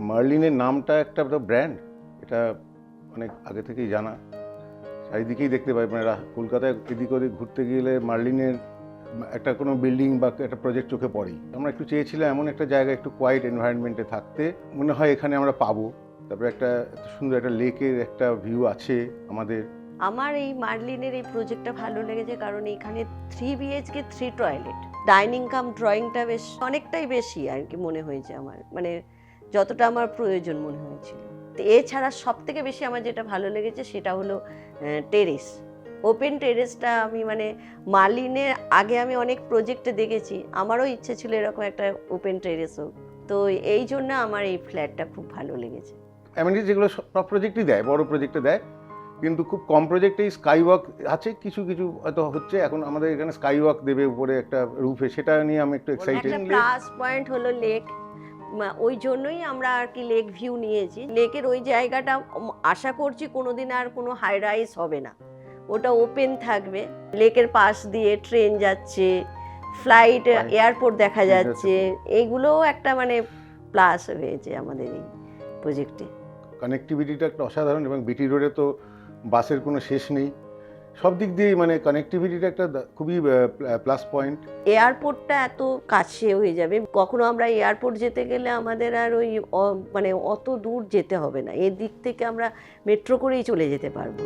মার্লিনের নামটা একটা ব্র্যান্ড, এটা অনেক আগে থেকেই জানা, চারিদিকেই দেখতে পাই। মানে কলকাতায় এদিক ওদিক ঘুরতে গেলে মার্লিনের একটা কোনো বিল্ডিং বা একটা প্রজেক্ট চোখে পড়েই। আমরা একটু চেয়েছিলাম এমন একটা জায়গায় একটু কোয়াইট এনভায়রনমেন্টে থাকতে, মনে হয় এখানে আমরা পাবো। তারপরে একটা এত সুন্দর একটা লেকের একটা ভিউ আছে আমাদের। আমার এই মার্লিনের এই প্রজেক্টটা ভালো লেগেছে কারণ এখানে 3 BHK 3 টয়লেট, ডাইনিং কাম ড্রয়িংটা বেশ অনেকটাই বেশি আর কি মনে হয়েছে আমার, মানে যতটা আমার প্রয়োজন মনে হয়েছিল। তো এছাড়া সব থেকে বেশি আমার যেটা ভালো লেগেছে সেটা হলো টেরেস, ওপেন টেরেসটা। আমি মানে মার্লিনের আগে আমি অনেক প্রজেক্টে দেখেছি, আমারও ইচ্ছে ছিল এরকম একটা ওপেন টেরেস হোক। তো এই জন্য আমার এই ফ্ল্যাটটা খুব ভালো লেগেছে। অ্যামেনিটিজ যেগুলো সব প্রজেক্টই দেয়, বড় প্রজেক্টে দেয়, কিন্তু খুব কম প্রজেক্টেই স্কাই ওয়াক আছে, কিছু কিছু হয়তো হচ্ছে। এখন আমাদের এখানে স্কাই ওয়াক দেবে উপরে একটা রুফে, সেটা নিয়ে আমি একটু এক্সাইটেড। একটা প্লাস পয়েন্ট হলো লেক, ওই জন্যই আমরা আর কি লেক ভিউ নিয়েছি। লেকের ওই জায়গাটা আশা করছি কোনোদিন আর কোনো হাই রাইজ হবে না, ওটা ওপেন থাকবে। লেকের পাশ দিয়ে ট্রেন যাচ্ছে, ফ্লাইট, এয়ারপোর্ট দেখা যাচ্ছে, এইগুলোও একটা মানে প্লাস হয়েছে আমাদের এই প্রজেক্টে। কানেক্টিভিটিটা একটা অসাধারণ, এবং বিটি রোডে তো বাসের কোনো শেষ নেই, সব দিক দিয়েই মানে কানেক্টিভিটিটা একটা খুবই প্লাস পয়েন্ট। এয়ারপোর্টটা এত কাছে হয়ে যাবে, কখনো আমরা এয়ারপোর্ট যেতে গেলে আমাদের আর ওই মানে অত দূর যেতে হবে না, এদিক থেকে আমরা মেট্রো করেই চলে যেতে পারবো।